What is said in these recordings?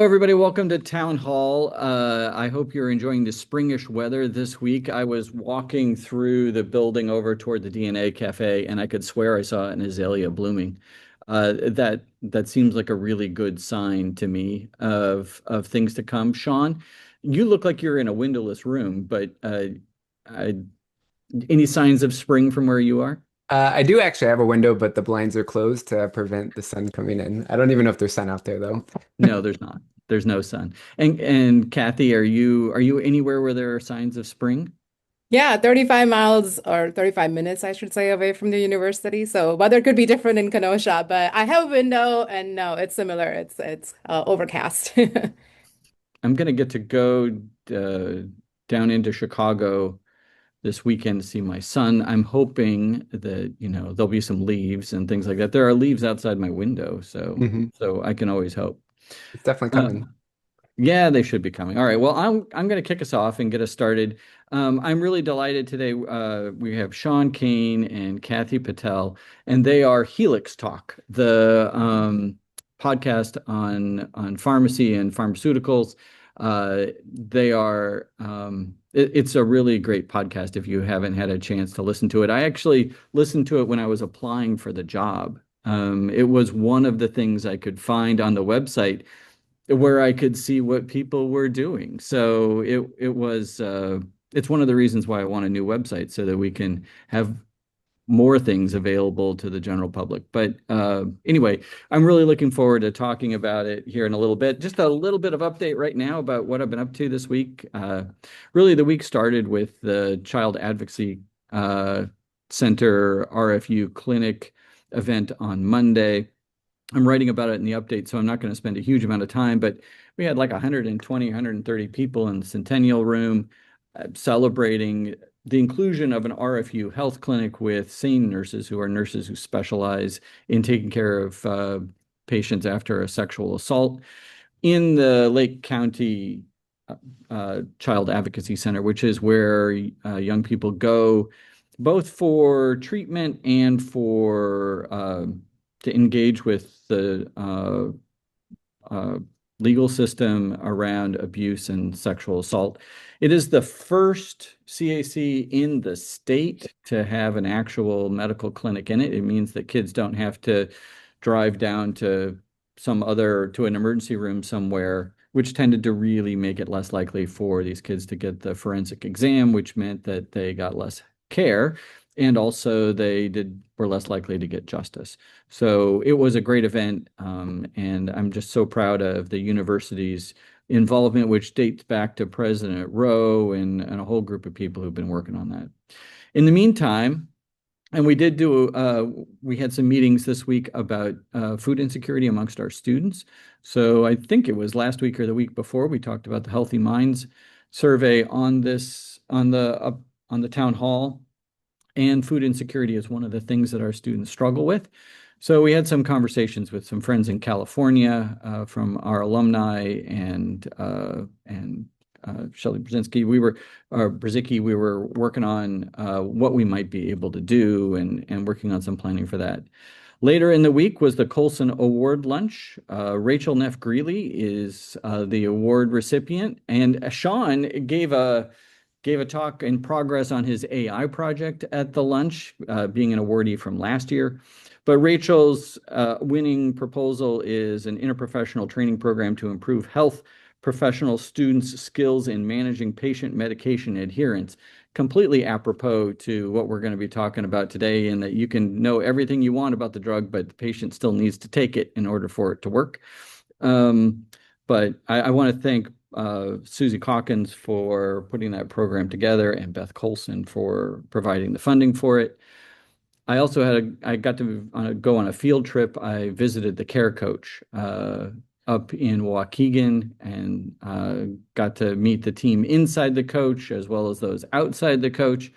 Everybody, welcome to Town Hall. I hope you're enjoying the springish weather this week. I was walking through the building over toward the DNA Cafe, and I could swear I saw an azalea blooming. That seems like a really good sign to me of things to come. Sean, you look like you're in a windowless room, but I, any signs of spring from where you are? I do actually have a window, but the blinds are closed to prevent the sun coming in. I don't even know if there's sun out there though. No, there's not. There's no sun. And Kathy, are you anywhere where there are signs of spring? Yeah, 35 miles or 35 minutes, I should say, away from the university. So weather could be different in Kenosha, but I have a window and no, it's similar. It's overcast. I'm gonna get to go uh, down into Chicago this weekend to see my son. I'm hoping that, there'll be some leaves and things like that. There are leaves outside my window, so Hmm. so I can always hope. It's definitely Uh, coming. yeah, they should be coming. All right. Well, I'm going to kick us off and get us started. I'm really delighted today. We have Sean Kane and Kathy Patel, and they are HelixTalk, the podcast on pharmacy and pharmaceuticals. They are it's a really great podcast if you haven't had a chance to listen to it. I actually listened to it when I was applying for the job. It was one of the things I could find on the website where I could see what people were doing. So it's one of the reasons why I want a new website so that we can have more things available to the general public. But anyway, I'm really looking forward to talking about it here in a little bit. Just a little bit of update right now about what I've been up to this week. Really, the week started with the Child Advocacy uh, Center RFU clinic event on Monday. I'm writing about it in the update, so I'm not going to spend a huge amount of time, but we had like 120, 130 people in the Centennial Room celebrating the inclusion of an RFU health clinic with SANE nurses, who are nurses who specialize in taking care of patients after a sexual assault in the Lake County Child Advocacy Center, which is where young people go both for treatment and for to engage with the uh, legal system around abuse and sexual assault. It is the first CAC in the state to have an actual medical clinic in it. It means that kids don't have to drive down to an emergency room somewhere, which tended to really make it less likely for these kids to get the forensic exam, which meant that they got less care. And also were less likely to get justice. So it was a great event, and I'm just so proud of the university's involvement, which dates back to President Rowe and a whole group of people who've been working on that. In the meantime, and we had some meetings this week about food insecurity amongst our students. So I think it was last week or the week before we talked about the Healthy Minds survey on this on the town hall, and food insecurity is one of the things that our students struggle with. So we had some conversations with some friends in California from our alumni and Shelley Brzezinski. Brzezicki. We were working on what we might be able to do and working on some planning for that. Later in the week was the Colson Award lunch. Rachel Neff Greeley is the award recipient, and Sean gave a talk in progress on his AI project at the lunch, being an awardee from last year. But Rachel's winning proposal is an interprofessional training program to improve health professional students' skills in managing patient medication adherence. Completely apropos to what we're going to be talking about today, in that you can know everything you want about the drug, but the patient still needs to take it in order for it to work. Um, but I want to thank Susie Calkins for putting that program together and Beth Colson for providing the funding for it. I got to go on a field trip. I visited the care coach up in Waukegan and got to meet the team inside the coach as well as those outside the coach.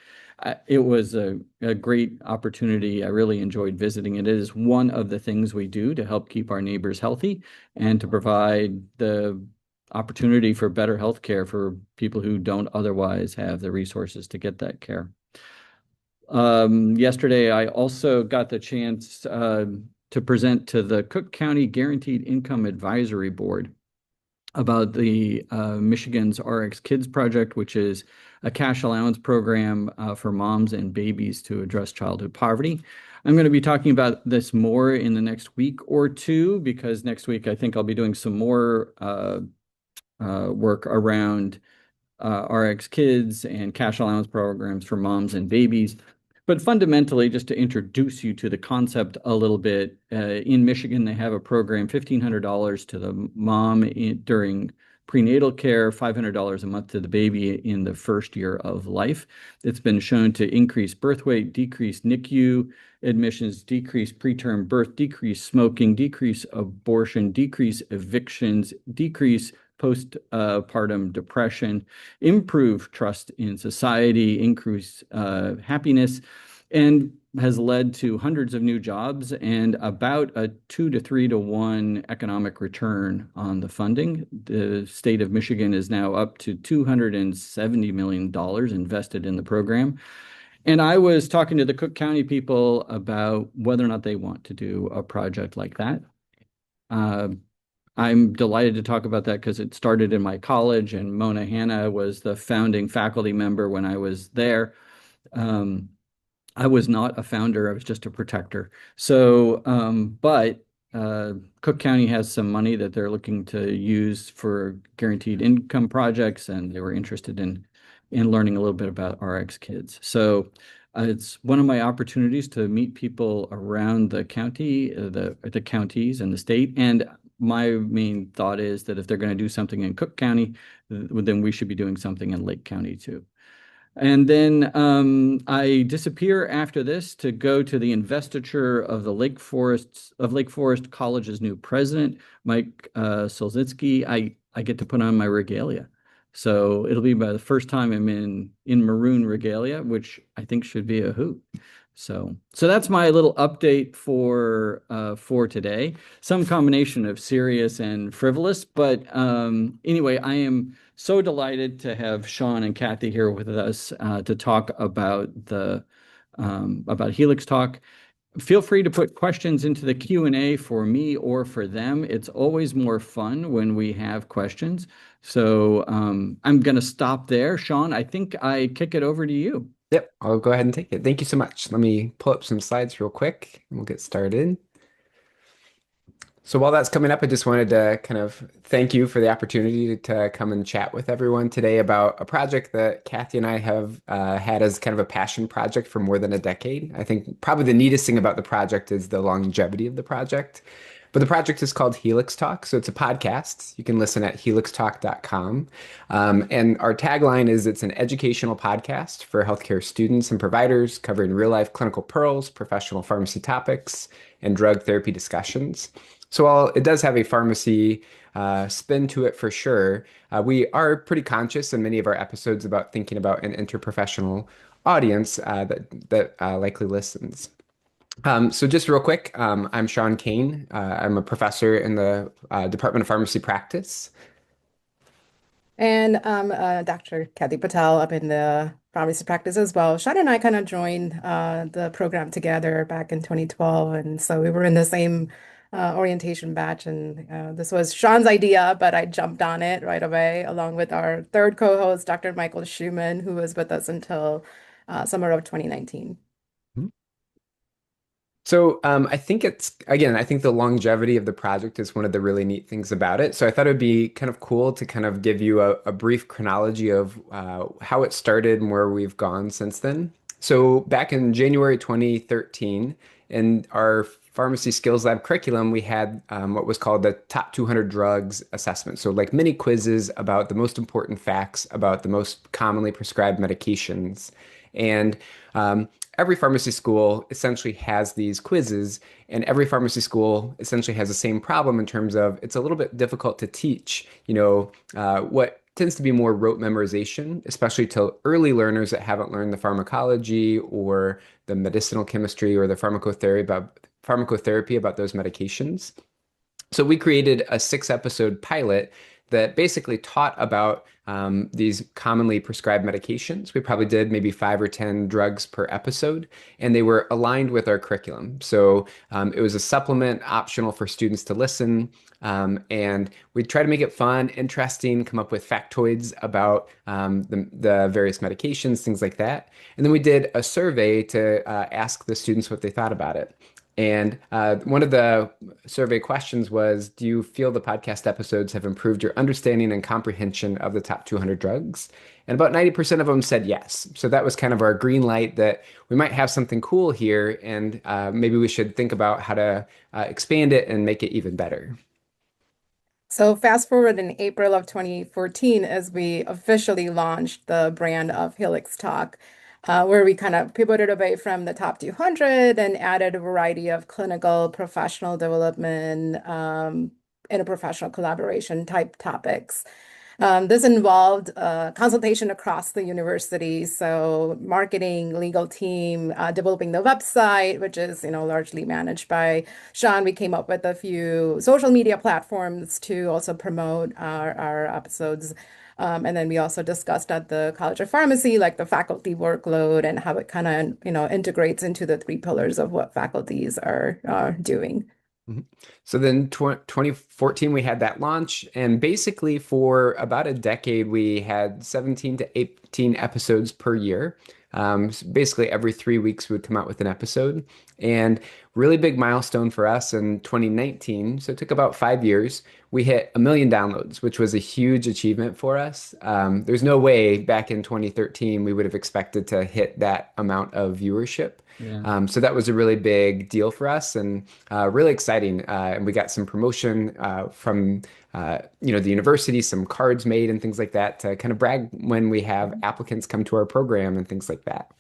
It was a great opportunity. I really enjoyed visiting it. It is one of the things we do to help keep our neighbors healthy and to provide the opportunity for better health care for people who don't otherwise have the resources to get that care. Yesterday, I also got the chance to present to the Cook County Guaranteed Income Advisory Board. about the Michigan's RX Kids project, which is a cash allowance program for moms and babies to address childhood poverty. I'm going to be talking about this more in the next week or two, because next week I think I'll be doing some more work around RX Kids and cash allowance programs for moms and babies. But fundamentally, just to introduce you to the concept a little bit, in Michigan, they have a program, $1,500 to the mom during prenatal care, $500 a month to the baby in the first year of life. It's been shown to increase birth weight, decrease NICU admissions, decrease preterm birth, decrease smoking, decrease abortion, decrease evictions, decrease postpartum depression, improve trust in society, increase happiness, and has led to hundreds of new jobs and about a 2 to 3 to 1 economic return on the funding. The state of Michigan is now up to $270 million invested in the program. And I was talking to the Cook County people about whether or not they want to do a project like that. I'm delighted to talk about that because it started in my college, and Mona Hanna was the founding faculty member when I was there. I was not a founder, I was just a protector. So, but Cook County has some money that they're looking to use for guaranteed income projects, and they were interested in learning a little bit about RX Kids. So it's one of my opportunities to meet people around the county, the counties and the state. And my main thought is that if they're going to do something in Cook County, then we should be doing something in Lake County too. And then I disappear after this to go to the investiture of the Lake Forest College's new president, Mike Solzinski. I get to put on my regalia. So it'll be the first time I'm in maroon regalia, which I think should be a hoot. So that's my little update for today. Some combination of serious and frivolous, but anyway, I am so delighted to have Sean and Khyati here with us to talk about about HelixTalk. Feel free to put questions into the Q&A for me or for them. It's always more fun when we have questions. So I'm going to stop there. Sean, I think I kick it over to you. Yep, I'll go ahead and take it. Thank you so much. Let me pull up some slides real quick and we'll get started. So while that's coming up, I just wanted to kind of thank you for the opportunity to come and chat with everyone today about a project that Khyati and I have had as kind of a passion project for more than a decade. I think probably the neatest thing about the project is the longevity of the project. But the project is called HelixTalk, so it's a podcast. You can listen at helixtalk.com. And our tagline is it's an educational podcast for healthcare students and providers covering real-life clinical pearls, professional pharmacy topics, and drug therapy discussions. So while it does have a pharmacy spin to it for sure, we are pretty conscious in many of our episodes about thinking about an interprofessional audience that likely listens. So just real quick, I'm Sean Kane. I'm a professor in the Department of Pharmacy Practice. And Dr. Khyati Patel up in the pharmacy practice as well. Sean and I kind of joined the program together back in 2012. And so we were in the same orientation batch. And this was Sean's idea, but I jumped on it right away, along with our third co-host, Dr. Michael Schumann, who was with us until summer of 2019. So I think I think the longevity of the project is one of the really neat things about it. So I thought it would be kind of cool to kind of give you a brief chronology of how it started and where we've gone since then. So back in January 2013, in our Pharmacy Skills Lab curriculum, we had what was called the Top 200 Drugs Assessment. So like mini quizzes about the most important facts about the most commonly prescribed medications. And every pharmacy school essentially has these quizzes, and every pharmacy school essentially has the same problem in terms of it's a little bit difficult to teach, what tends to be more rote memorization, especially to early learners that haven't learned the pharmacology or the medicinal chemistry or the pharmacotherapy about those medications. So we created a 6-episode pilot that basically taught about these commonly prescribed medications. We probably did maybe 5 or 10 drugs per episode, and they were aligned with our curriculum. So it was a supplement optional for students to listen. And we try to make it fun, interesting, come up with factoids about the various medications, things like that. And then we did a survey to ask the students what they thought about it. And one of the survey questions was, do you feel the podcast episodes have improved your understanding and comprehension of the top 200 drugs? And about 90% of them said yes. So that was kind of our green light that we might have something cool here, and maybe we should think about how to expand it and make it even better. So fast forward in April of 2014 as we officially launched the brand of HelixTalk, where we kind of pivoted away from the top 200 and added a variety of clinical, professional development, interprofessional collaboration type topics. This involved consultation across the university, so marketing, legal team, developing the website, which is largely managed by Sean. We came up with a few social media platforms to also promote our episodes. And then we also discussed at the College of Pharmacy, like the faculty workload and how it kind of integrates into the three pillars of what faculties are doing. Mhm. So then 2014, we had that launch. And basically, for about a decade, we had 17 to 18 episodes per year. So basically, every 3 weeks, we would come out with an episode. And really big milestone for us in 2019. So it took about 5 years. We hit 1 million downloads, which was a huge achievement for us. There's no way back in 2013 we would have expected to hit that amount of viewership. Yeah. So that was a really big deal for us, and really exciting. And we got some promotion from the university, some cards made and things like that to kind of brag when we have applicants come to our program and things like that.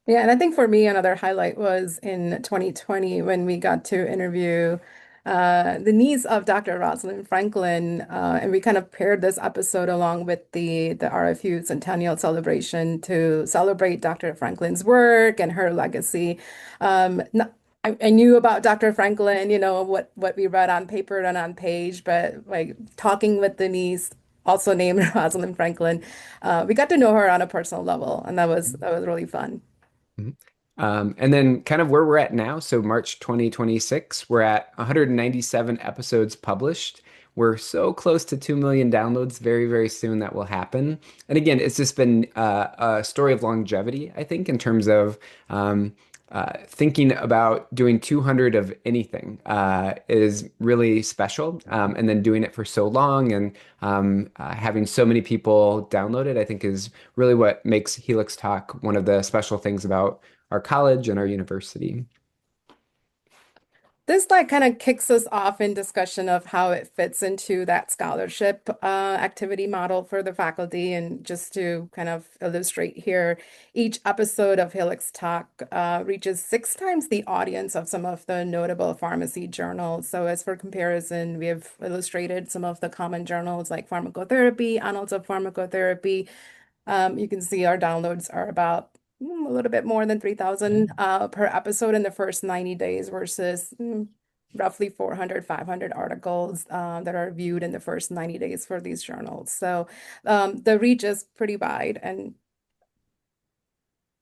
Yeah, and I think for me, another highlight was in 2020 when we got to interview the niece of Dr. Rosalind Franklin, and we kind of paired this episode along with the RFU Centennial Celebration to celebrate Dr. Franklin's work and her legacy. I knew about Dr. Franklin, what we read on paper and on page, but like talking with the niece, also named Rosalind Franklin, we got to know her on a personal level, and that was really fun. Mhm. And then kind of where we're at now. So March 2026, we're at 197 episodes published. We're so close to 2 million downloads. Very, very soon that will happen. And again, it's just been a story of longevity, I think, in terms of thinking about doing 200 of anything is really special. And then doing it for so long and having so many people download it, I think is really what makes HelixTalk one of the special things about our college and our university. This like kind of kicks us off in discussion of how it fits into that scholarship activity model for the faculty. And just to kind of illustrate here, each episode of Helix Talk reaches 6 times the audience of some of the notable pharmacy journals. So as for comparison, we have illustrated some of the common journals like Pharmacotherapy, Annals of Pharmacotherapy. You can see our downloads are about a little bit more than 3,000 per episode in the first 90 days versus roughly 400, 500 articles that are viewed in the first 90 days for these journals. So the reach is pretty wide. And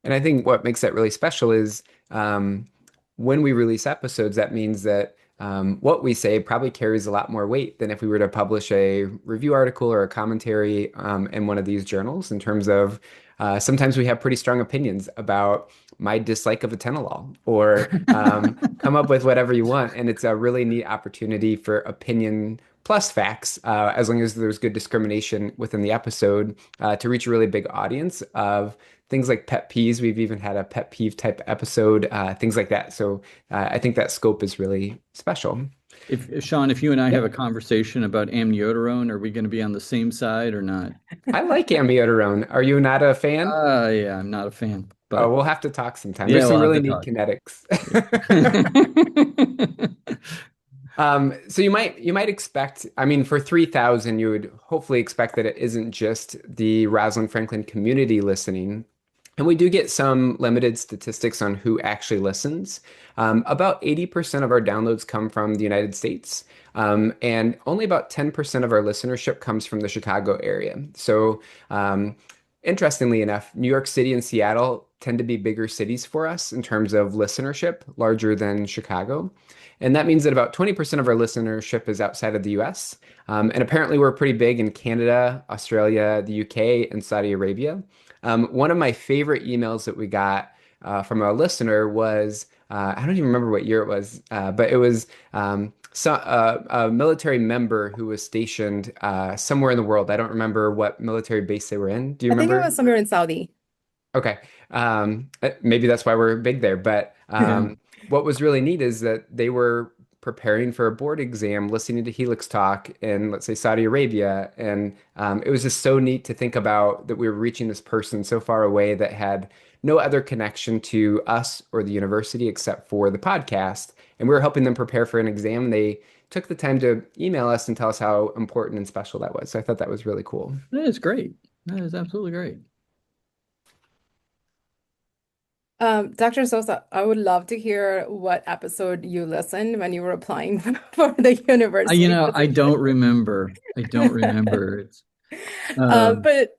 I think what makes that really special is when we release episodes, that means that what we say probably carries a lot more weight than if we were to publish a review article or a commentary in one of these journals, in terms of sometimes we have pretty strong opinions about my dislike of atenolol, or come up with whatever you want. And it's a really neat opportunity for opinion plus facts, as long as there's good discrimination within the episode, to reach a really big audience of things like pet peeves. We've even had a pet peeve type episode, things like that. So I think that scope is really special. If Sean, if you and I have Yeah. a conversation about amiodarone, are we going to be on the same side or not? I like amiodarone. Are you not a fan? Yeah, I'm not a fan, Oh, but we'll have to talk sometime. yeah, There's some we'll have really to neat talk. kinetics. Yeah. So you might expect, I mean, for 3,000, you would hopefully expect that it isn't just the Rosalind Franklin community listening. And we do get some limited statistics on who actually listens. About 80% of our downloads come from the United States, and only about 10% of our listenership comes from the Chicago area. So, interestingly enough, New York City and Seattle tend to be bigger cities for us in terms of listenership, larger than Chicago. And that means that about 20% of our listenership is outside of the US. And apparently, we're pretty big in Canada, Australia, the UK, and Saudi Arabia. One of my favorite emails that we got from a listener was, I don't even remember what year it was, but it was a military member who was stationed somewhere in the world. I don't remember what military base they were in. Do you I think it remember? was somewhere in Saudi. Okay. Maybe that's why we're big there. But Yeah. what was really neat is that they were preparing for a board exam, listening to Helix talk in, let's say, Saudi Arabia. And it was just so neat to think about that we were reaching this person so far away that had no other connection to us or the university except for the podcast. And we were helping them prepare for an exam. They took the time to email us and tell us how important and special that was. So I thought that was really cool. That is great. That is absolutely great. Dr. Sosa, I would love to hear what episode you listened when you were applying for the university I don't position. remember. I don't remember. It's um, But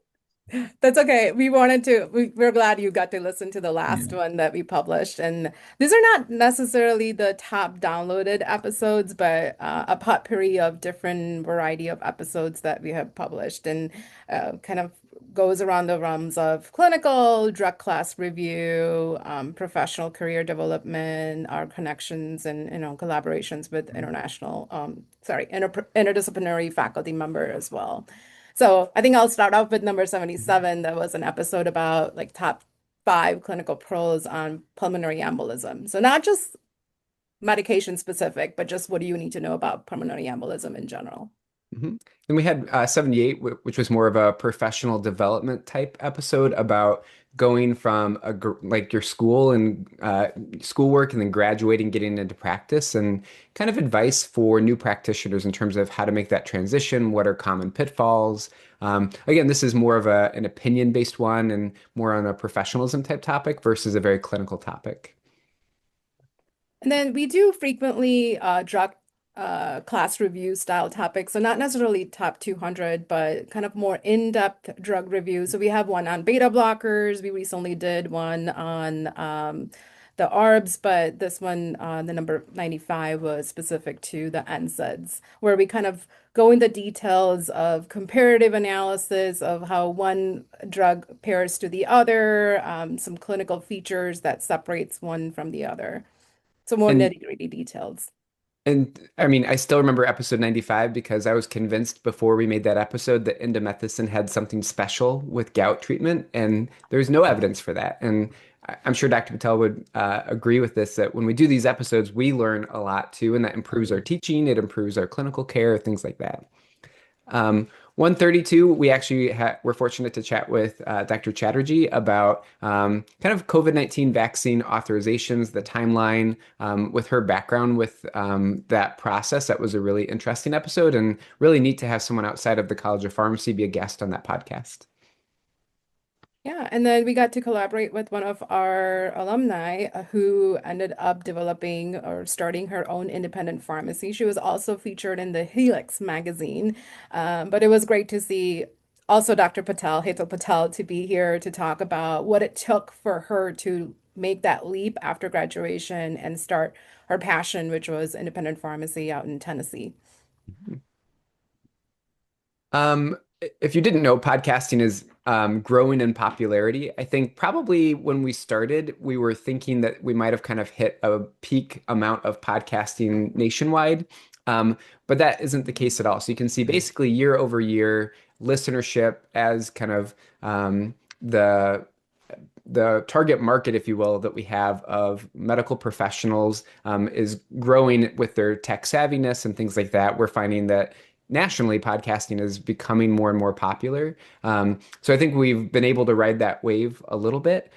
that's okay. We're glad you got to listen to the last yeah. one that we published. And these are not necessarily the top downloaded episodes, but a potpourri of different variety of episodes that we have published and kind of goes around the realms of clinical, drug class review, professional career development, our connections and, collaborations with interdisciplinary faculty member as well. So I think I'll start off with number 77. That was an episode about like top 5 clinical pros on pulmonary embolism. So not just medication specific, but just what do you need to know about pulmonary embolism in general? Mhm. Then we had 78, which was more of a professional development type episode about going from like your school and schoolwork and then graduating, getting into practice, and kind of advice for new practitioners in terms of how to make that transition. What are common pitfalls? Again, this is more of an opinion-based one and more on a professionalism type topic versus a very clinical topic. And then we do frequently drug class review style topics. So not necessarily top 200, but kind of more in-depth drug review. So we have one on beta blockers. We recently did one on the ARBs, but this one, the number 95, was specific to the NSAIDs, where we kind of go into details of comparative analysis of how one drug pairs to the other, some clinical features that separates one from the other. So more And nitty-gritty details. And I mean, I still remember episode 95 because I was convinced before we made that episode that indomethacin had something special with gout treatment, and there's no evidence for that. And I'm sure Dr. Patel would agree with this that when we do these episodes, we learn a lot too, and that improves our teaching, it improves our clinical care, things like that. 132, we actually were fortunate to chat with Dr. Chatterjee about kind of COVID-19 vaccine authorizations, the timeline with her background with that process. That was a really interesting episode and really neat to have someone outside of the College of Pharmacy be a guest on that podcast. Yeah, and then we got to collaborate with one of our alumni who ended up developing or starting her own independent pharmacy. She was also featured in the Helix magazine, but it was great to see also Dr. Patel, Hetal Patel, to be here to talk about what it took for her to make that leap after graduation and start her passion, which was independent pharmacy out in Tennessee. If you didn't know, podcasting is growing in popularity. I think probably when we started, we were thinking that we might have kind of hit a peak amount of podcasting nationwide. But that isn't the case at all. So you can see basically year over year listenership as kind of the target market, if you will, that we have of medical professionals is growing with their tech savviness and things like that. We're finding that nationally, podcasting is becoming more and more popular. So I think we've been able to ride that wave a little bit,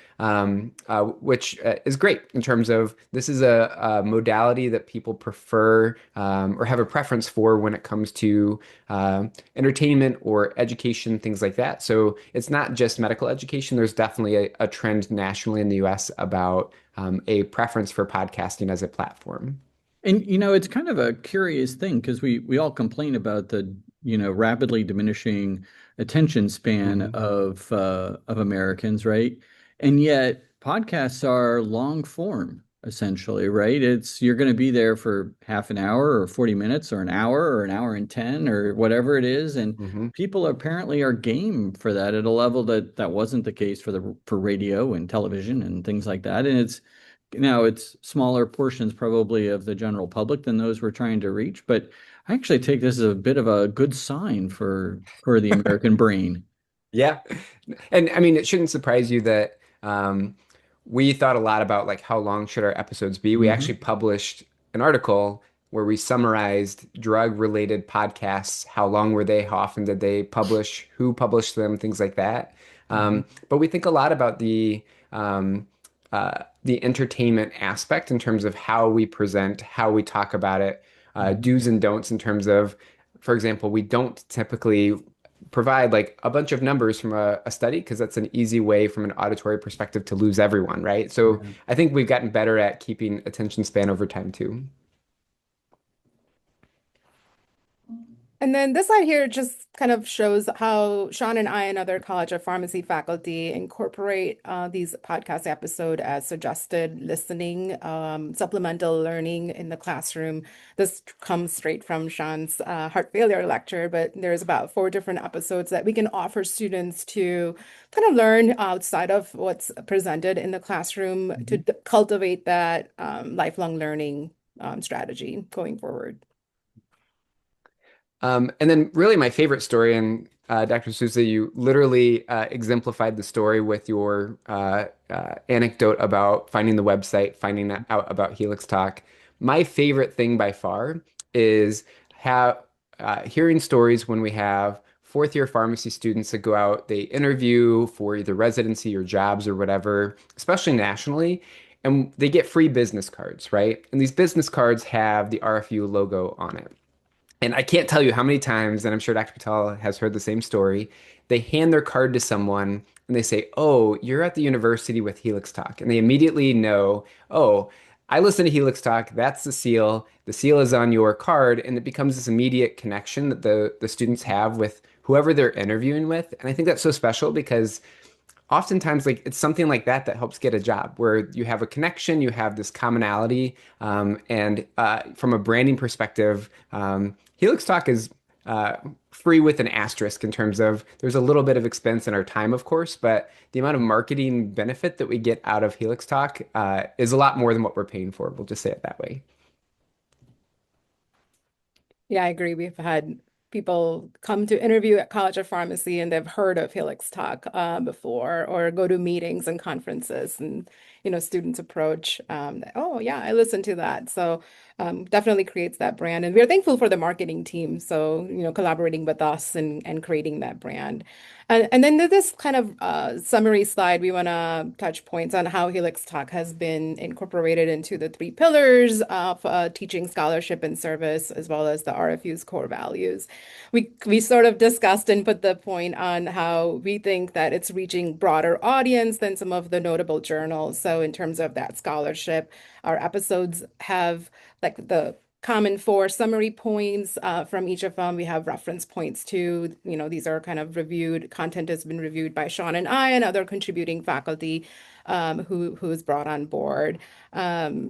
which is great in terms of this is a modality that people prefer or have a preference for when it comes to entertainment or education, things like that. So it's not just medical education. There's definitely a trend nationally in the US about a preference for podcasting as a platform. And it's kind of a curious thing because we all complain about the, rapidly diminishing attention span Mhm. of Americans, right? And yet podcasts are long form essentially, right? It's you're going to be there for half an hour or 40 minutes or an hour and 10 or whatever it is, and Mhm. people apparently are game for that at a level that wasn't the case for radio and television and things like that. And it's smaller portions probably of the general public than those we're trying to reach, but I actually take this as a bit of a good sign for the American brain. Yeah. And I mean, it shouldn't surprise you that we thought a lot about like how long should our episodes be. We actually Hmm. published an article where we summarized drug-related podcasts. How long were they? How often did they publish? Who published them? Things like that. Hmm. But we think a lot about the entertainment aspect in terms of how we present, how we talk about it, Hmm. do's and don'ts in terms of, for example, we don't typically provide like a bunch of numbers from a study because that's an easy way from an auditory perspective to lose everyone, right? So Yeah. I think we've gotten better at keeping attention span over time too. And then this slide here just kind of shows how Sean and I and other College of Pharmacy faculty incorporate these podcast episode as suggested listening, supplemental learning in the classroom. This comes straight from Sean's heart failure lecture, but there's about 4 different episodes that we can offer students to kind of learn outside of what's presented in the classroom to Mhm. cultivate that lifelong learning strategy going forward. And then really my favorite story, and Dr. Souza, you literally exemplified the story with your anecdote about finding the website, finding out about Helix Talk. My favorite thing by far is have hearing stories when we have fourth year pharmacy students that go out, they interview for either residency or jobs or whatever, especially nationally, and they get free business cards, right? And these business cards have the RFU logo on it. And I can't tell you how many times, and I'm sure Dr. Patel has heard the same story. They hand their card to someone and they say, "Oh, you're at the university with Helix Talk." And they immediately know, "Oh, I listen to Helix Talk. That's the seal. The seal is on your card." And it becomes this immediate connection that the students have with whoever they're interviewing with. And I think that's so special because oftentimes like it's something like that that helps get a job where you have a connection, you have this commonality, and from a branding perspective, Helix Talk is free with an asterisk in terms of there's a little bit of expense in our time, of course, but the amount of marketing benefit that we get out of Helix Talk is a lot more than what we're paying for. We'll just say it that way. Yeah, I agree. We've had people come to interview at College of Pharmacy and they've heard of Helix Talk before, or go to meetings and conferences, and students approach. Oh, yeah, I listened to that. So definitely creates that brand, and we're thankful for the marketing team. So collaborating with us and creating that brand. And then this kind of summary slide, we want to touch points on how Helix Talk has been incorporated into the 3 pillars of teaching, scholarship, and service, as well as the RFU's core values. We sort of discussed and put the point on how we think that it's reaching broader audience than some of the notable journals. So in terms of that scholarship, our episodes have like the common 4 summary points from each of them. We have reference points too. These are kind of reviewed. Content has been reviewed by Sean and I and other contributing faculty who's brought on board.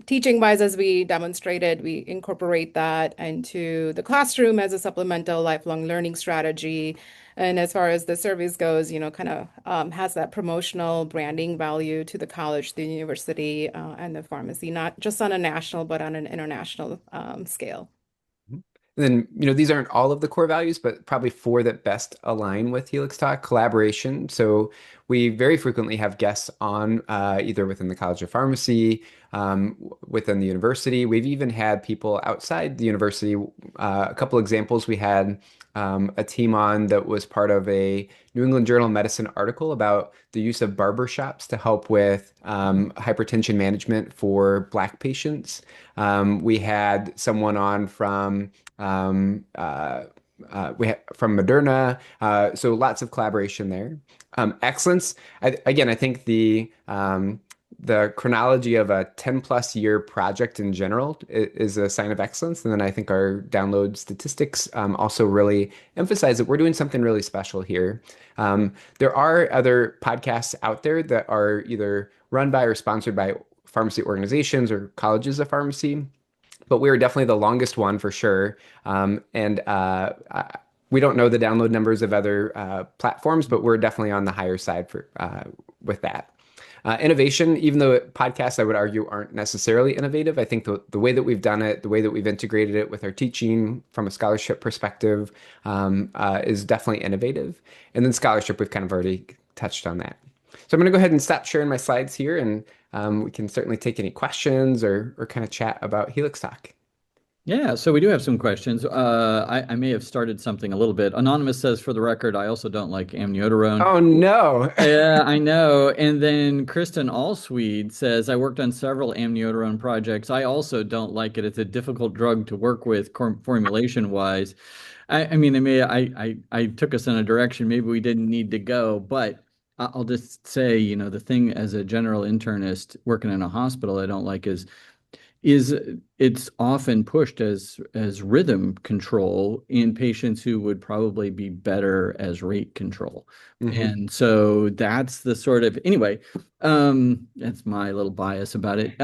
Teaching wise, as we demonstrated, we incorporate that into the classroom as a supplemental lifelong learning strategy. And as far as the service goes, kind of has that promotional branding value to the college, the university, and the pharmacy, not just on a national, but on an international scale. And then, these aren't all of the core values, but probably 4 that best align with Helix Talk. Collaboration. So we very frequently have guests on either within the College of Pharmacy, within the university. We've even had people outside the university. A couple examples, we had a team on that was part of a New England Journal of Medicine article about the use of barber shops to help with hypertension management for Black patients. We had someone on from from Moderna, so lots of collaboration there. Excellence. Again, I think the chronology of a 10 plus year project in general is a sign of excellence. And then I think our download statistics also really emphasize that we're doing something really special here. There are other podcasts out there that are either run by or sponsored by pharmacy organizations or colleges of pharmacy, but we are definitely the longest one for sure. We don't know the download numbers of other platforms, but we're definitely on the higher side for with that. Innovation, even though podcasts, I would argue, aren't necessarily innovative, I think the way that we've done it, the way that we've integrated it with our teaching from a scholarship perspective is definitely innovative. And then scholarship, we've kind of already touched on that. So I'm going to go ahead and stop sharing my slides here, and we can certainly take any questions or kind of chat about HelixTalk. Yeah, so we do have some questions. I may have started something a little bit. Anonymous says, for the record, I also don't like amiodarone. Oh, no. Yeah, I know. And then Kristen Allswede says, I worked on several amiodarone projects. I also don't like it. It's a difficult drug to work with formulation wise. I mean, I took us in a direction maybe we didn't need to go, but I'll just say, the thing as a general internist working in a hospital I don't like is it's often pushed as rhythm control in patients who would probably be better as rate control. Mm-hmm. And so that's the sort of, anyway, that's my little bias about it.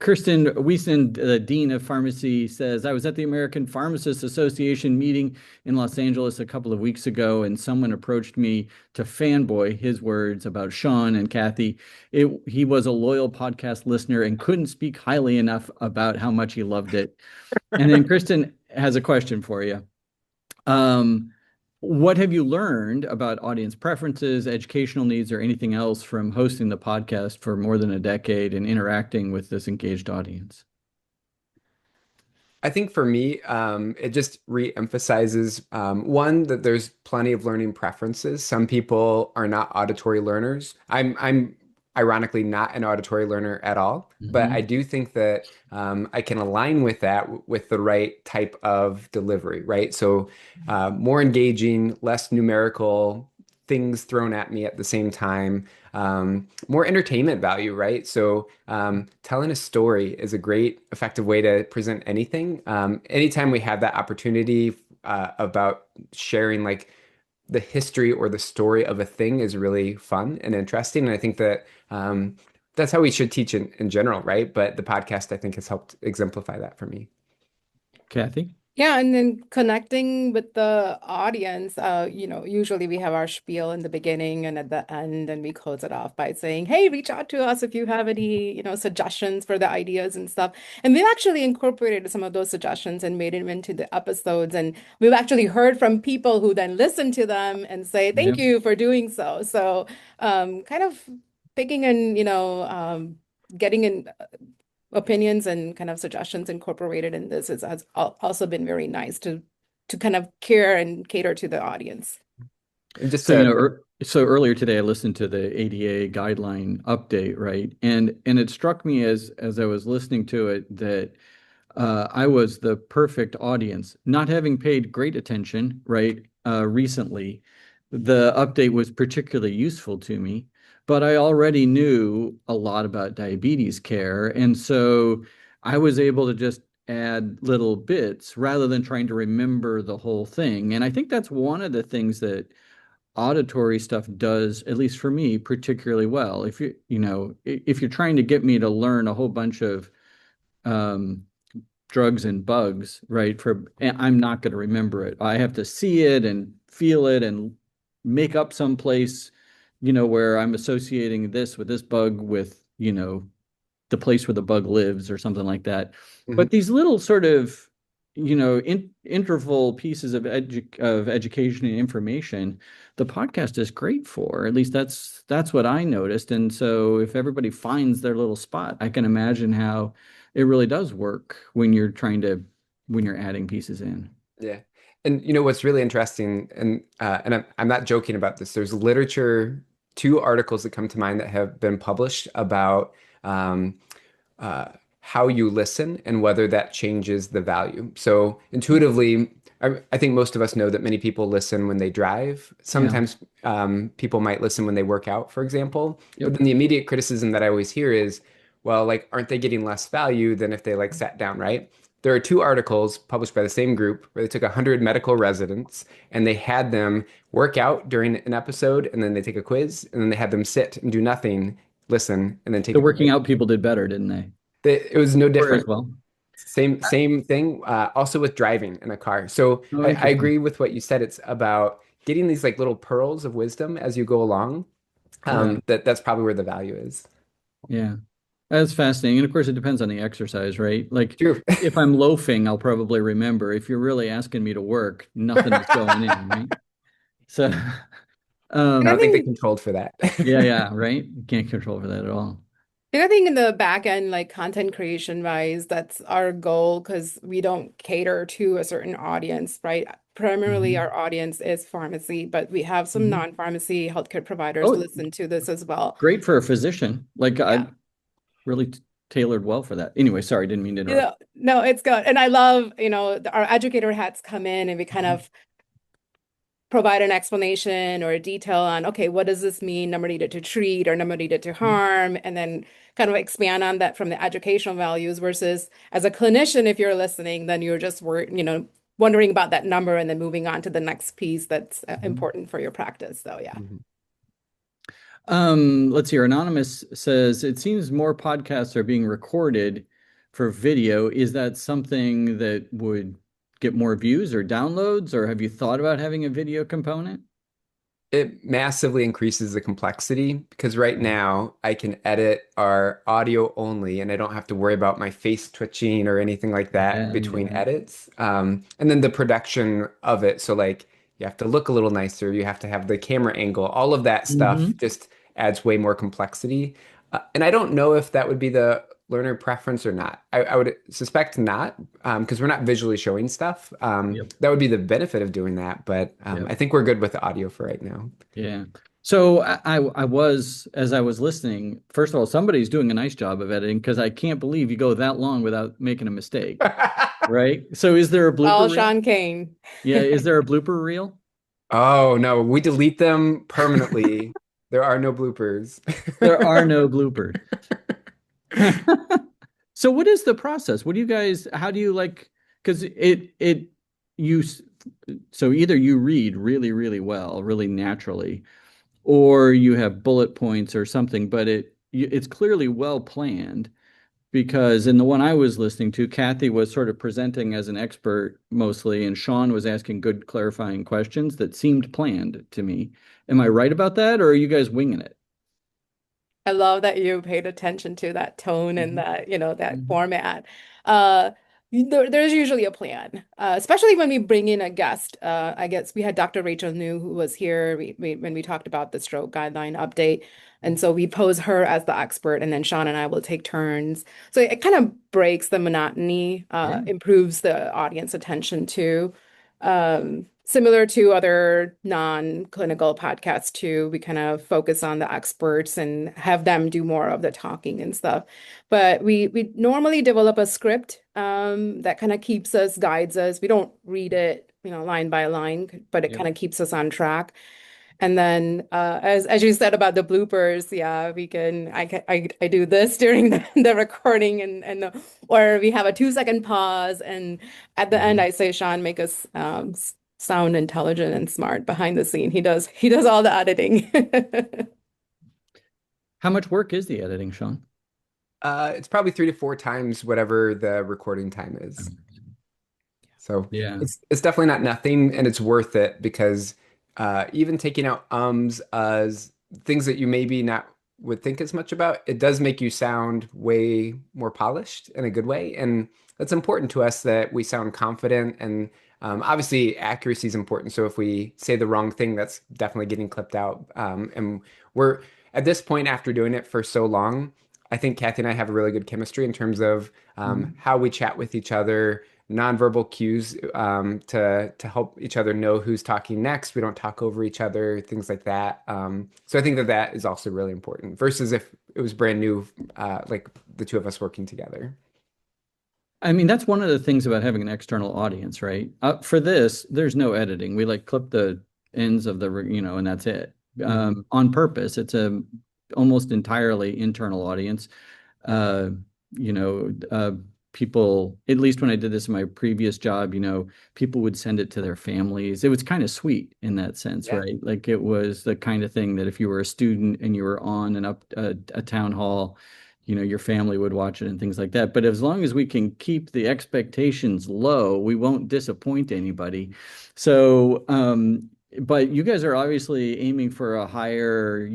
Kirsten Wiesand, the Dean of Pharmacy, says, I was at the American Pharmacists Association meeting in Los Angeles a couple of weeks ago, and someone approached me to fanboy, his words, about Sean and Khyati. He was a loyal podcast listener and couldn't speak highly enough about how much he loved it. And then Kristen has a question for you. What have you learned about audience preferences, educational needs, or anything else from hosting the podcast for more than a decade and interacting with this engaged audience? I think for me, it just re-emphasizes one, that there's plenty of learning preferences. Some people are not auditory learners. I'm ironically not an auditory learner at all, but I do think that I can align with that with the right type of delivery, right? So more engaging, less numerical things thrown at me at the same time, more entertainment value, right? So telling a story is a great, effective way to present anything. Anytime we have that opportunity about sharing like the history or the story of a thing is really fun and interesting. And I think that that's how we should teach in general, right? But the podcast, I think, has helped exemplify that for me. Khyati? Yeah, and then connecting with the audience, usually we have our spiel in the beginning and at the end, and we close it off by saying, hey, reach out to us if you have any, suggestions for the ideas and stuff. And we've actually incorporated some of those suggestions and made them into the episodes. And we've actually heard from people who then listen to them and say, thank you for doing so. So kind of picking and, getting in opinions and kind of suggestions incorporated in this has also been very nice to kind of care and cater to the audience. And just so earlier today I listened to the ADA guideline update, right? And it struck me as I was listening to it that I was the perfect audience, not having paid great attention, right? Recently, the update was particularly useful to me, but I already knew a lot about diabetes care. And so I was able to just add little bits rather than trying to remember the whole thing. And I think that's one of the things that auditory stuff does, at least for me, particularly well. If if you're trying to get me to learn a whole bunch of drugs and bugs, right? I'm not going to remember it. I have to see it and feel it and make up some place, where I'm associating this with this bug with, the place where the bug lives or something like that. But these little sort of interval pieces of education and information, the podcast is great for. At least that's what I noticed. And so if everybody finds their little spot, I can imagine how it really does work when you're adding pieces in. Yeah. And what's really interesting, and I'm not joking about this. There's literature, two articles that come to mind that have been published about um, uh, how you listen and whether that changes the value. So intuitively, I think most of us know that many people listen when they drive. Yeah. Sometimes people might listen when they work out, for example. But Yep. then the immediate criticism that I always hear is, well, like, aren't they getting less value than if they like sat down, right? There are two articles published by the same group where they took 100 medical residents and they had them work out during an episode, and then they take a quiz, and then they had them sit and do nothing, listen, and then take The a quiz. working out people did better, didn't they? It was no Or as different. well. Same thing. Also with driving in a car. So Oh, I interesting. agree with what you said. It's about getting these like little pearls of wisdom as you go along. Correct. That's probably where the value is. Yeah. That's fascinating. And of course, it depends on the exercise, right? Like True. if I'm loafing, I'll probably remember. If you're really asking me to work, nothing is going in, right? So, I And I don't think they um, think controlled for that. yeah, right. You can't control for that at all. And I think in the back end, like content creation wise, that's our goal because we don't cater to a certain audience, right? Primarily, Mhm. our audience is pharmacy, but we have some Mhm. non-pharmacy healthcare providers Oh, listen to this as well. great for a physician. Like I Yeah. really tailored well for that. Anyway, sorry, didn't mean to interrupt. No, it's good. And I love, our educator hats come in and we kind Mhm. of provide an explanation or a detail on, okay, what does this mean? Number needed to treat or number needed to Mhm. harm, and then kind of expand on that from the educational values versus as a clinician, if you're listening, then you're just wondering about that number and then moving on to the next piece that's Mhm. important for your practice. So yeah. Mhm. Let's see. Anonymous says it seems more podcasts are being recorded for video. Is that something that would get more views or downloads, or have you thought about having a video component? It massively increases the complexity because right now I can edit our audio only and I don't have to worry about my face twitching or anything like that Yeah, between yeah. edits. And then the production of it. So, like, you have to look a little nicer, you have to have the camera angle, all of that stuff Hmm. just adds way more complexity. And I don't know if that would be the learner preference or not. I would suspect not, because we're not visually showing stuff. Yep, That would be the benefit of doing that, but yep, I think we're good with the audio for right now. yeah. So I was as I was listening. First of all, somebody's doing a nice job of editing because I can't believe you go that long without making a mistake, right? So is there a blooper Well, reel? Sean Kane. Yeah, is there a blooper reel? Oh no, we delete them permanently. There are no bloopers. There are no bloopers. So what is the process? What do you guys, how do you like, because you, so either you read really, really well, really naturally, or you have bullet points or something, but it's clearly well planned because in the one I was listening to, Khyati was sort of presenting as an expert mostly, and Sean was asking good clarifying questions that seemed planned to me. Am I right about that, or are you guys winging it? I love that you paid attention to that tone and Mhm. that, that Mhm. format. Uh, there's usually a plan, especially when we bring in a guest. I guess we had Dr. Rachel New who was here when we talked about the stroke guideline update. And so we pose her as the expert, and then Sean and I will take turns. So it kind of breaks the monotony, Yeah. improves the audience attention too. Similar to other non-clinical podcasts too, we kind of focus on the experts and have them do more of the talking and stuff. But we normally develop a script that kind of guides us. We don't read it, line by line, but it Yep. kind of keeps us on track. And then, as you said about the bloopers, yeah, I do this during the recording or we have a 2 second pause, and at the end Mhm. I say, Sean, make us sound intelligent and smart behind the scene. He does all the editing. How much work is the editing, Sean? It's probably 3 to 4 times whatever the recording time is. So Yeah. it's definitely not nothing, and it's worth it because even taking out uhs, things that you maybe not would think as much about, it does make you sound way more polished in a good way. And that's important to us that we sound confident and obviously accuracy is important. So if we say the wrong thing, that's definitely getting clipped out. And we're at this point after doing it for so long, I think Khyati and I have a really good chemistry in terms of Mhm. how we chat with each other, nonverbal cues to help each other know who's talking next. We don't talk over each other, things like that. So I think that that is also really important versus if it was brand new, like the two of us working together. I mean, that's one of the things about having an external audience, right? For this, there's no editing. We like clip the ends of and that's it. Mhm. On purpose. It's a almost entirely internal audience. Uh, you know, uh, People, at least when I did this in my previous job, people would send it to their families. It was kind of sweet in that sense, Yeah. right? Like it was the kind of thing that if you were a student and you were on a town hall, your family would watch it and things like that. But as long as we can keep the expectations low, we won't disappoint anybody. So, but you guys are obviously aiming for a higher,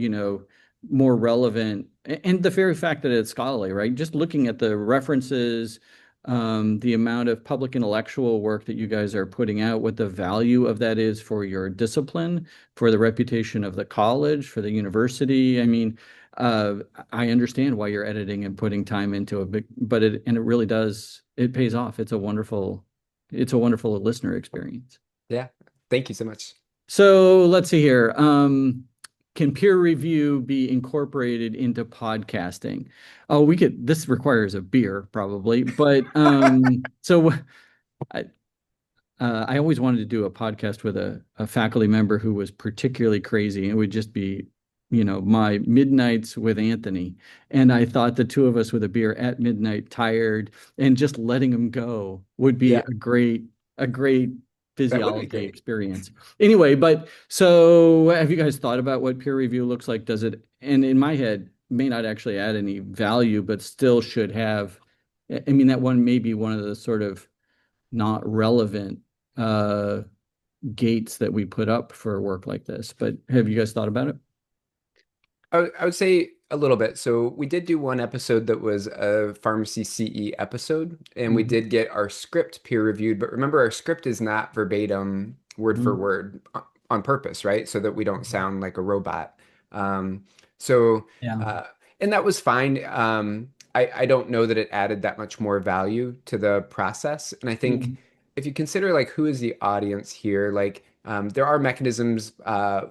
more relevant, and the very fact that it's scholarly, right? Just looking at the references, the amount of public intellectual work that you guys are putting out, what the value of that is for your discipline, for the reputation of the college, for the university. I mean, uh, I understand why you're editing and putting time into it, but it really does, it pays off. It's a wonderful listener experience. Yeah. Thank you so much. So let's see here. Can peer review be incorporated into podcasting? Oh, this requires a beer probably, but I, I always wanted to do a podcast with a faculty member who was particularly crazy. It would just be, my midnights with Anthony. And I thought the two of us with a beer at midnight, tired, and just letting him go would be Yeah, a great that would be physiology great. experience. Anyway, but so have you guys thought about what peer review looks like? Does it, and in my head, may not actually add any value, but still should have, I mean, that one may be one of the sort of not relevant uh, gates that we put up for work like this. But have you guys thought about it? I would say a little bit. So we did do one episode that was a pharmacy CE episode, and we Mhm. did get our script peer reviewed. But remember, our script is not verbatim, word for Mhm. word on purpose, right? So that we don't sound like a robot. Um, so, Yeah. uh, and that was fine. I don't know that it added that much more value to the process. And I think Mhm. if you consider like who is the audience here, like there are mechanisms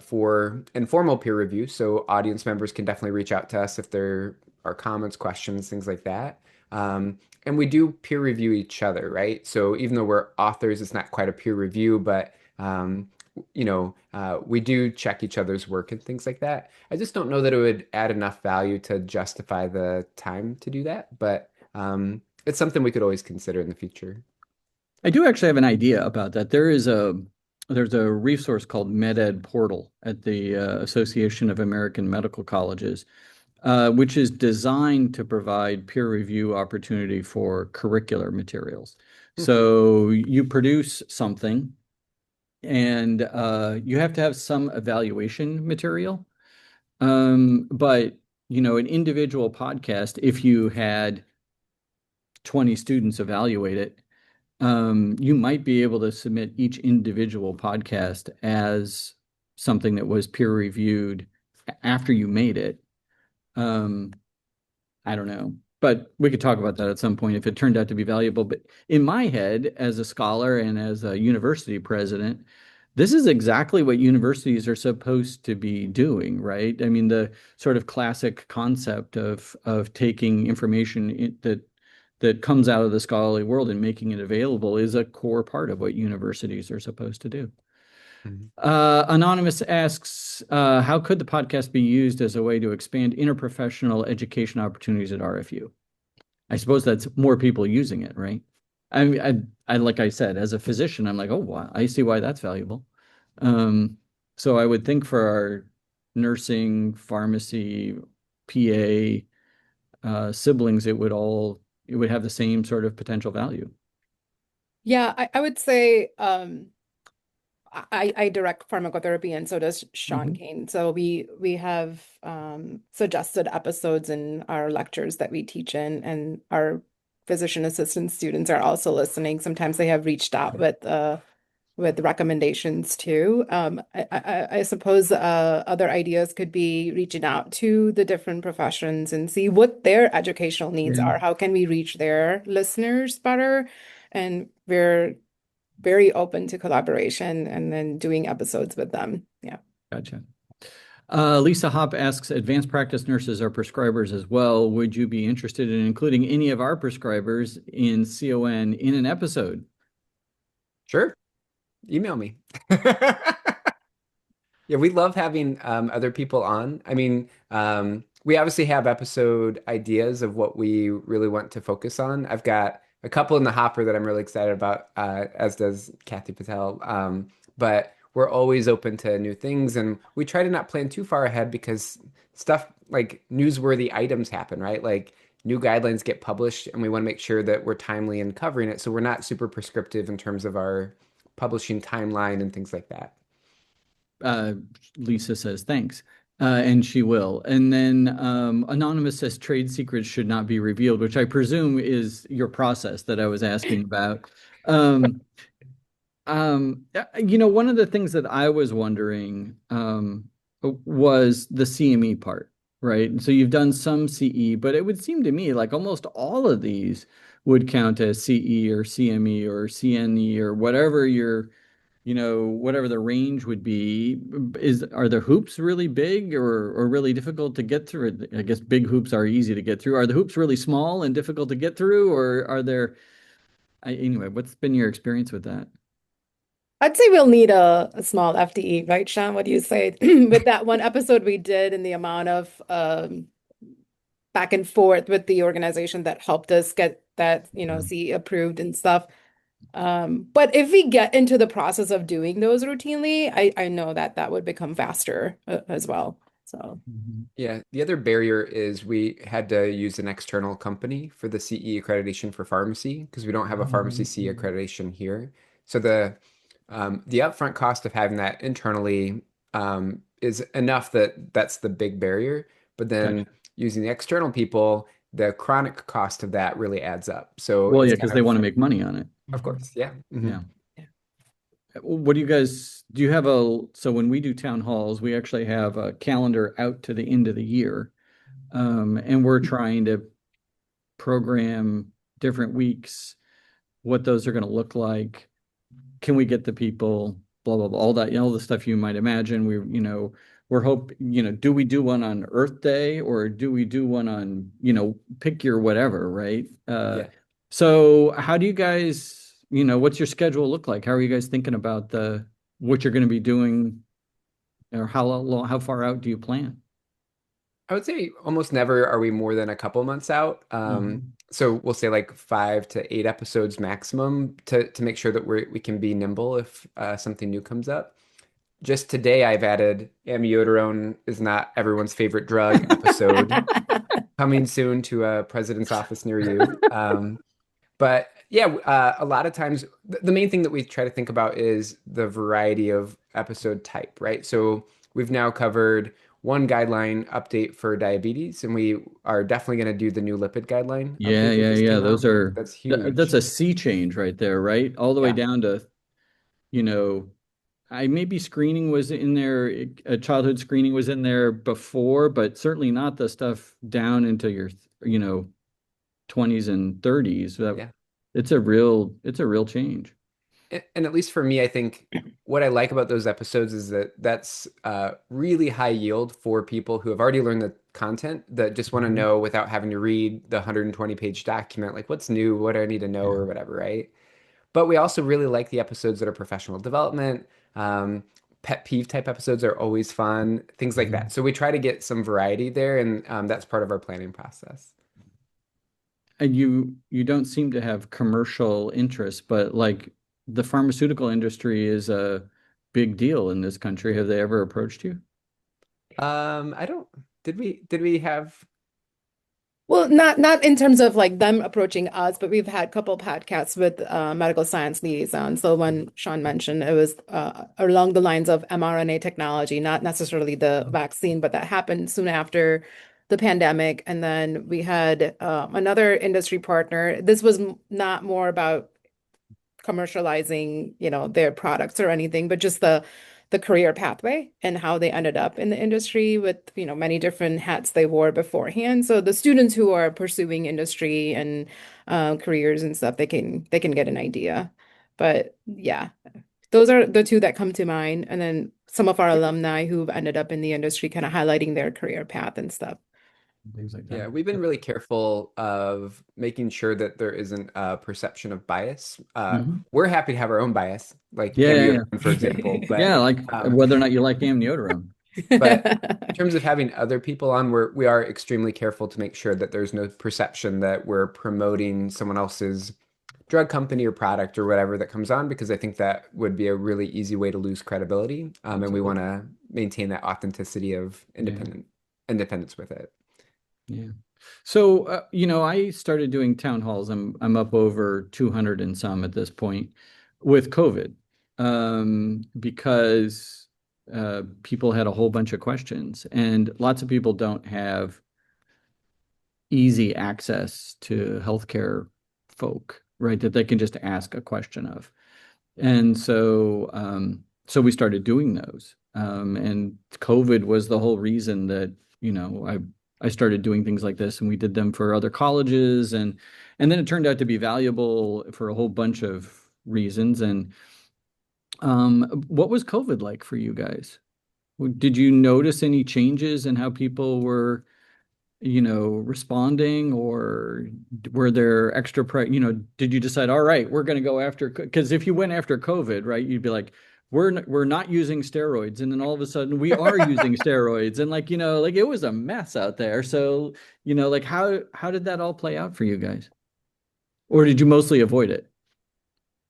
for informal peer review, so audience members can definitely reach out to us if there are comments, questions, things like that. And we do peer review each other, right? So even though we're authors, it's not quite a peer review, but we do check each other's work and things like that. I just don't know that it would add enough value to justify the time to do that, but it's something we could always consider in the future. I do actually have an idea about that. There's a resource called MedEd Portal at the Association of American Medical Colleges, which is designed to provide peer review opportunity for curricular materials. Hmm. So you produce something, and you have to have some evaluation material. But an individual podcast, if you had 20 students evaluate it, you might be able to submit each individual podcast as something that was peer reviewed after you made it. Um, I don't know, but we could talk about that at some point if it turned out to be valuable. But in my head, as a scholar and as a university president, this is exactly what universities are supposed to be doing, right? I mean, the sort of classic concept of taking information that comes out of the scholarly world and making it available is a core part of what universities are supposed to do. Mhm. Anonymous asks, how could the podcast be used as a way to expand interprofessional education opportunities at RFU? I suppose that's more people using it, right? I mean, like I said, as a physician, I'm like, oh, wow, I see why that's valuable. Um, so I would think for our nursing, pharmacy, PA siblings, it would have the same sort of potential value. Yeah, I would say I direct pharmacotherapy and so does Sean Mhm. Kane. So we have suggested episodes in our lectures that we teach in, and our physician assistant students are also listening. Sometimes they have reached out with recommendations too. I suppose other ideas could be reaching out to the different professions and see what their educational needs Yeah. are. How can we reach their listeners better? And we're very open to collaboration and then doing episodes with them. Yeah. Gotcha. Lisa Hop asks, advanced practice nurses are prescribers as well. Would you be interested in including any of our prescribers in CON in an episode? Sure. Email me. Yeah, we love having other people on. I mean, we obviously have episode ideas of what we really want to focus on. I've got a couple in the hopper that I'm really excited about, as does Khyati Patel. But we're always open to new things, and we try to not plan too far ahead because stuff like newsworthy items happen, right? Like new guidelines get published, and we want to make sure that we're timely in covering it. So we're not super prescriptive in terms of our publishing timeline and things like that. Uh, Lisa says thanks, and she will. And then Anonymous says trade secrets should not be revealed, which I presume is your process that I was asking about. Um, one of the things that I was wondering was the CME part, right? And so you've done some CE, but it would seem to me like almost all of these would count as CE or CME or CNE or whatever whatever the range would be. Are the hoops really big or really difficult to get through? I guess big hoops are easy to get through. Are the hoops really small and difficult to get through, or are there? Anyway, what's been your experience with that? I'd say we'll need a small FTE, right, Sean? What do you say? With that one episode we did and the amount of back and forth with the organization that helped us get that, CE approved and stuff. But if we get into the process of doing those routinely, I know that would become faster as well. So Yeah, the other barrier is we had to use an external company for the CE accreditation for pharmacy because we don't have a pharmacy CE accreditation here. So the upfront cost of having that internally is enough that that's the big barrier. But then Gotcha. using the external people, the chronic cost of that really adds up. So Well, it's yeah, kind because they of, want to make money on it. of course, yeah. Yeah. What do you guys do? You have so when we do town halls, we actually have a calendar out to the end of the year. And we're trying to program different weeks, what those are going to look like. Can we get the people, blah, blah, blah, all that, all the stuff you might imagine. Do we do one on Earth Day or do we do one on, pick your whatever, right? Yeah. So how do you guys, what's your schedule look like? How are you guys thinking about what you're going to be doing, or how far out do you plan? I would say almost never are we more than a couple months out. So we'll say like 5 to 8 episodes maximum to make sure that we can be nimble if something new comes up. Just today, I've added amiodarone is not everyone's favorite drug episode coming soon to a president's office near you. But yeah, a lot of times the main thing that we try to think about is the variety of episode type, right? So we've now covered one guideline update for diabetes, and we are definitely going to do the new lipid guideline Yeah, update that yeah, just yeah. came Those out. are That's that's huge. a sea change right there, right? All the way Yeah, down to, you know, I maybe screening was in there, childhood screening was in there before, but certainly not the stuff down into your, 20s and 30s. yeah. It's a real change. And at least for me, I think what I like about those episodes is that that's really high yield for people who have already learned the content that just want to know without having to read the 120-page document, like what's new, what do I need to know, Yeah. or whatever, right? But we also really like the episodes that are professional development. Pet peeve type episodes are always fun, things like that. So we try to get some variety there, and that's part of our planning process. And you don't seem to have commercial interests, but like the pharmaceutical industry is a big deal in this country. Have they ever approached you? I don't, did we have, well, not in terms of like them approaching us, but we've had a couple podcasts with medical science liaisons. So when Sean mentioned it was along the lines of mRNA technology, not necessarily the vaccine, but that happened soon after the pandemic. And then we had another industry partner. This was not more about commercializing, their products or anything, but just the career pathway and how they ended up in the industry with, many different hats they wore beforehand. So the students who are pursuing industry and careers and stuff, they can get an idea. But yeah, those are the two that come to mind. And then some of our alumni who've ended up in the industry, kind of highlighting their career path and stuff. Things like Yeah, that. we've been really careful of making sure that there isn't a perception of bias. Mhm. We're happy to have our own bias, like Yeah, yeah, amiodarone, for example, yeah. Like um, whether or not you like amniodarone. but in terms of having other people on, we are extremely careful to make sure that there's no perception that we're promoting someone else's drug company or product or whatever that comes on, because I think that would be a really easy way to lose credibility. And we want Absolutely. to maintain that authenticity of Yeah, independence with it. yeah. So, I started doing town halls. I'm up over 200 and some at this point with COVID, because people had a whole bunch of questions, and lots of people don't have easy access to healthcare folk, right? That they can just ask a question of. And so we started doing those. And COVID was the whole reason that, I started doing things like this, and we did them for other colleges, and then it turned out to be valuable for a whole bunch of reasons. And what was COVID like for you guys? Did you notice any changes in how people were, responding, or were there extra, did you decide, all right, we're going to go after, because if you went after COVID, right, you'd be like, we're not using steroids. And then all of a sudden we are using steroids. And like, like it was a mess out there. So, like how did that all play out for you guys? Or did you mostly avoid it?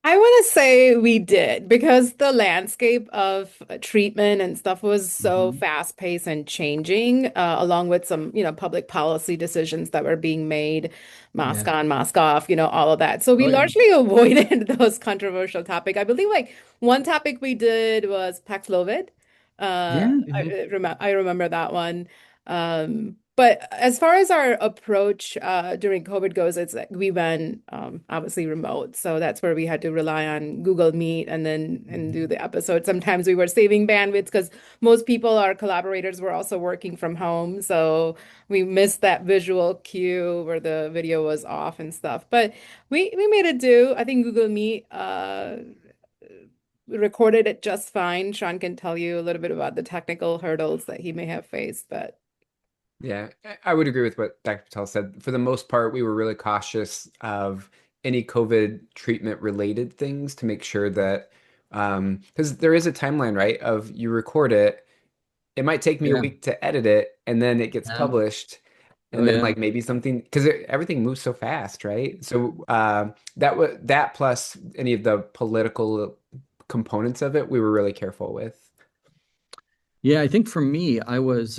I want to say we did because the landscape of treatment and stuff was so Hmm. fast-paced and changing, along with some, public policy decisions that were being made, mask Yeah. on, mask off, all of that. So we Oh, yeah. largely avoided those controversial topics. I believe like one topic we did was Paxlovid. Yeah. Yeah. I remember that one. But as far as our approach during COVID goes, it's like we went obviously remote, so that's where we had to rely on Google Meet and then and do Mhm. the episode. Sometimes we were saving bandwidth because most people, our collaborators, were also working from home, so we missed that visual cue where the video was off and stuff. But we made it do. I think Google Meet recorded it just fine. Sean can tell you a little bit about the technical hurdles that he may have faced, but. Yeah, I would agree with what Dr. Patel said. For the most part, we were really cautious of any COVID treatment related things to make sure that, because there is a timeline, right? Of you record it, it might take me a Yeah. week to edit it, and then it gets Yeah. published, Oh, and then yeah. like maybe something, because everything moves so fast, right? So that plus any of the political components of it, we were really careful with. Yeah, I think for me, I was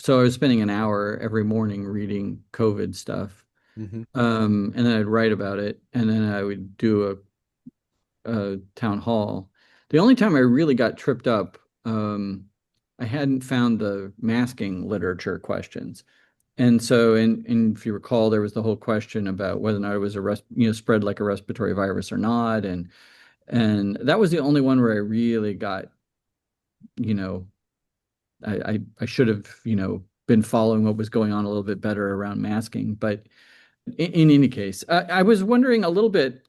spending an hour every morning reading COVID stuff. Hmm. And then I'd write about it, and then I would do a town hall. The only time I really got tripped up, I hadn't found the masking literature questions. And so, and if you recall, there was the whole question about whether or not it was spread like a respiratory virus or not. And that was the only one where I really got, you know, I should have, been following what was going on a little bit better around masking. But in any case, I was wondering a little bit,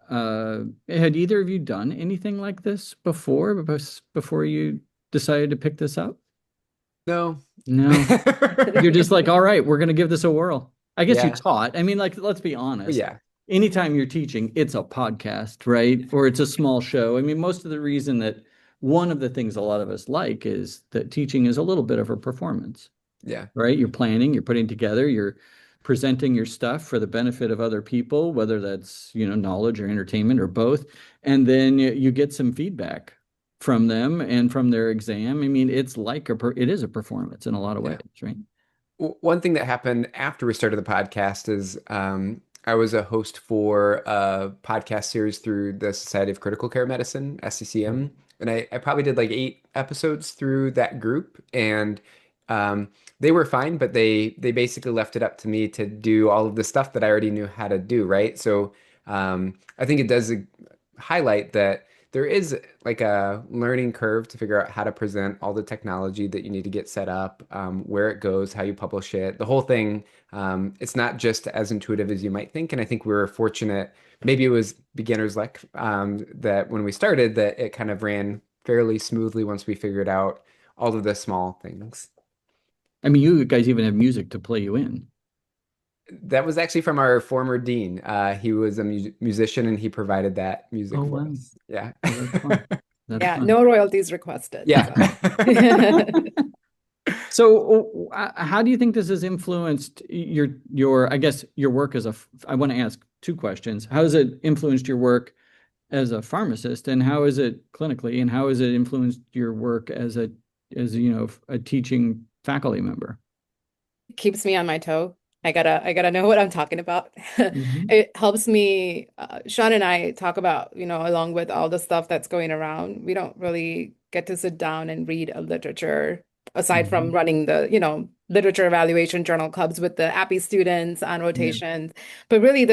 had either of you done anything like this before you decided to pick this up? No. No. You're just like, all right, we're going to give this a whirl. I guess you Yeah. taught. I mean, like, let's be Well, honest. yeah. Anytime you're teaching, it's a podcast, right? Or it's a small show. I mean, most of the reason that one of the things a lot of us like is that teaching is a little bit of a performance, Yeah. right? You're planning, you're putting together, you're presenting your stuff for the benefit of other people, whether that's, knowledge or entertainment or both. And then you get some feedback from them and from their exam. I mean, it is a performance in a lot of ways, Yeah. right? One thing that happened after we started the podcast is I was a host for a podcast series through the Society of Critical Care Medicine, SCCM. And I probably did like 8 episodes through that group. And they were fine, but they basically left it up to me to do all of the stuff that I already knew how to do, right? So I think it does highlight that there is like a learning curve to figure out how to present all the technology that you need to get set up, where it goes, how you publish it, the whole thing. It's not just as intuitive as you might think, and I think we were fortunate. Maybe it was beginner's luck that when we started, that it kind of ran fairly smoothly once we figured out all of the small things. I mean, you guys even have music to play you in. That was actually from our former dean. He was a musician and he provided that music Oh, for wow. us. Yeah. Oh, that's fun. That's Yeah, fun. no royalties requested. Yeah. So. So, how do you think this has influenced I guess your work as I want to ask two questions. How has it influenced your work as a pharmacist, and how is it clinically, and how has it influenced your work a teaching faculty member? Keeps me on my toe. I gotta know what I'm talking about. Hmm. It helps me. Sean and I talk about, along with all the stuff that's going around, we don't really get to sit down and read a literature aside from Hmm. running the, literature evaluation journal clubs with the APPY students on Yeah. rotations. But really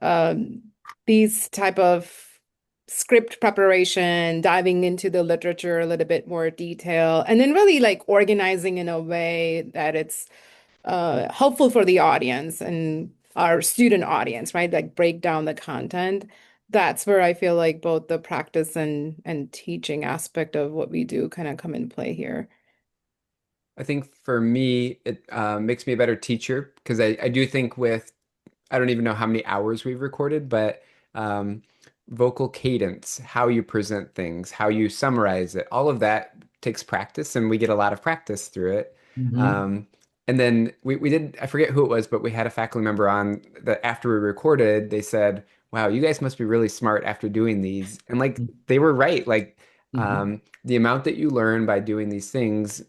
um, these type of script preparation, diving into the literature a little bit more detail, and then really like organizing in a way that it's helpful for the audience and our student audience, right? Like break down the content. That's where I feel like both the practice and teaching aspect of what we do kind of come in play here. I think for me, it makes me a better teacher because I do think with I don't even know how many hours we've recorded, but um, vocal cadence, how you present things, how you summarize it, all of that takes practice, and we get a lot of practice through it. Hmm. Um, and then we did, I forget who it was, but we had a faculty member on that after we recorded, they said, wow, you guys must be really smart after doing these. And like they were right. Like Hmm. the amount that you learn by doing these things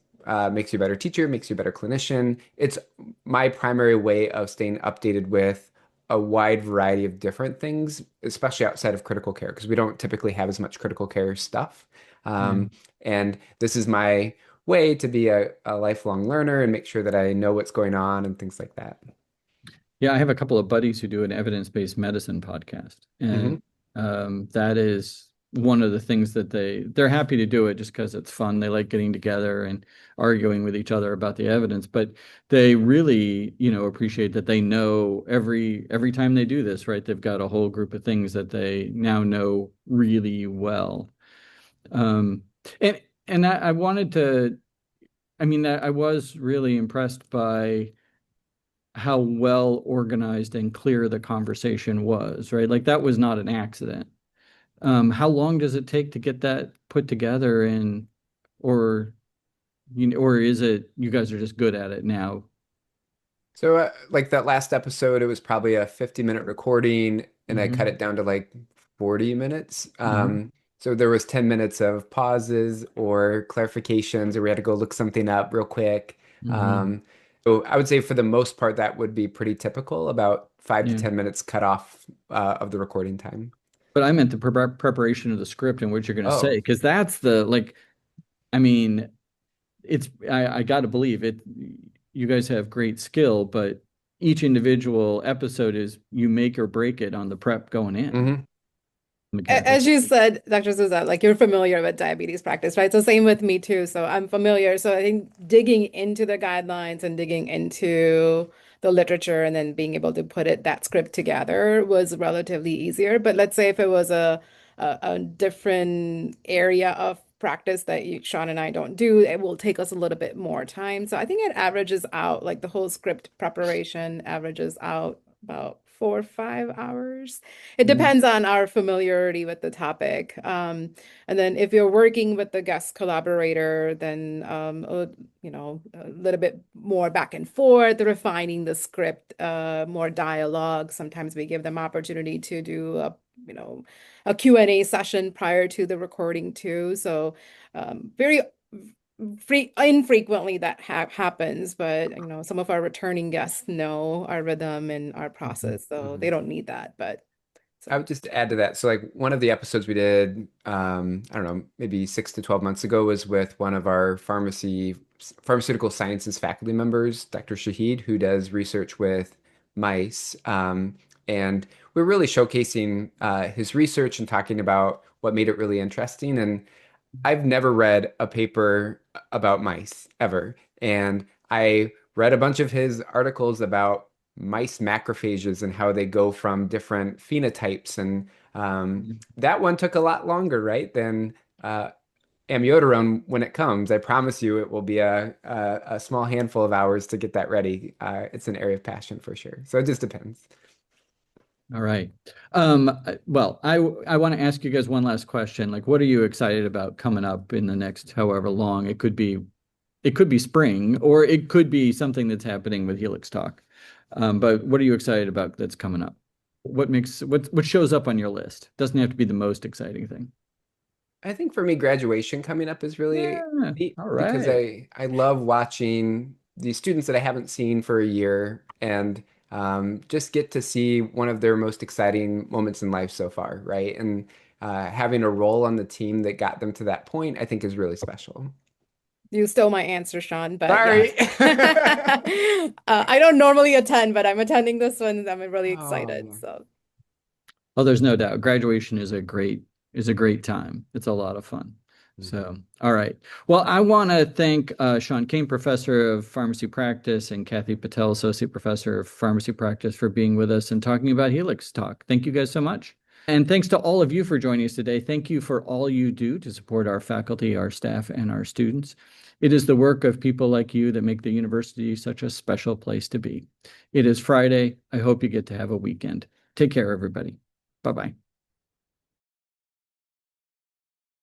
makes you a better teacher, makes you a better clinician. It's my primary way of staying updated with a wide variety of different things, especially outside of critical care, because we don't typically have as much critical care stuff. Yeah. And this is my way to be a lifelong learner and make sure that I know what's going on and things like that. Yeah, I have a couple of buddies who do an evidence-based medicine podcast, and Hmm. that is one of the things that they're happy to do it just because it's fun. They like getting together and arguing with each other about the evidence, but they really, appreciate that they know every time they do this, right? They've got a whole group of things that they now know really well. Um, and I wanted to, I mean, I was really impressed by how well organized and clear the conversation was, right? Like that was not an accident. How long does it take to get that put together or or is it you guys are just good at it now? So, like that last episode, it was probably a 50-minute recording, and I cut Hmm. it down to like 40 minutes. Hmm. So there was 10 minutes of pauses or clarifications, or we had to go look something up real quick. Hmm. Um, so I would say for the most part, that would be pretty typical, about 5 to 10 minutes cut off of the recording time. But I meant the preparation of the script and what you're going to say, Oh. because that's the like, I mean, I got to believe it. You guys have great skill, but each individual episode is you make or break it on the prep going in. Hmm. As Mechanically. you said, Dr. Souza, like you're familiar with diabetes practice, right? So same with me too. So I'm familiar. So I think digging into the guidelines and digging into the literature and then being able to put that script together was relatively easier. But let's say if it was a different area of practice that Sean and I don't do, it will take us a little bit more time. So I think it averages out, like the whole script preparation averages out about 4 or 5 hours. It Yeah. depends on our familiarity with the topic. And then if you're working with the guest collaborator, then a little bit more back and forth, refining the script, more dialogue. Sometimes we give them opportunity to do you know, a Q&A session prior to the recording too. So very infrequently that happens, but some of our returning guests know our rhythm and our Mhm. process, so they Hmm. don't need that. But I would just add to that. So like one of the episodes we did, I don't know, maybe 6 to 12 months ago was with one of our pharmaceutical sciences faculty members, Dr. Shahid, who does research with mice. And we're really showcasing his research and talking about what made it really interesting. And I've never read a paper about mice ever. And I read a bunch of his articles about mice macrophages and how they go from different phenotypes. And that one took a lot longer, right, than amiodarone when it comes. I promise you it will be a small handful of hours to get that ready. It's an area of passion for sure. So it just depends. All right. Well, I want to ask you guys one last question. Like, what are you excited about coming up in the next however long? It could be spring, or it could be something that's happening with HelixTalk. But what are you excited about that's coming up? What shows up on your list? Doesn't have to be the most exciting thing. I think for me, graduation coming up is really Yeah. neat All because right. I love watching these students that I haven't seen for a year and just get to see one of their most exciting moments in life so far, right? And having a role on the team that got them to that point, I think is really special. You stole my answer, Sean, but Sorry. yes. I don't normally attend, but I'm attending this one. I'm really excited. Oh. So Oh, there's no doubt. Graduation is a great time. It's a lot of fun. So, all right. Well, I want to thank Sean Kane, Professor of Pharmacy Practice, and Khyati Patel, Associate Professor of Pharmacy Practice, for being with us and talking about HelixTalk. Thank you guys so much. And thanks to all of you for joining us today. Thank you for all you do to support our faculty, our staff, and our students. It is the work of people like you that make the university such a special place to be. It is Friday. I hope you get to have a weekend. Take care, everybody. Bye-bye.